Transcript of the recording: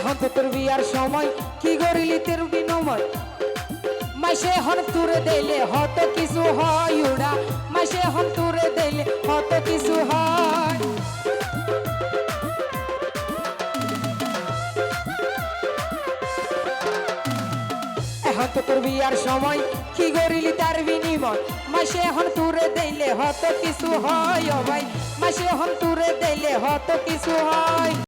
এখন তো তোর বিয়ার সময় কি করিলি তোর বিনিময় মাসে হন তুরে দিলে হত কিছু হয় উড়া মাসে হন তুরে দিলে হত কিছু হয় এখন তো তোর বিয়ার সময় কি করিলি তার বিনিময় মাসে এখন তুরে দিলে হত কিছু হয় ও ভাই মাসে এখন তুরে দিলে হত কিছু হয়।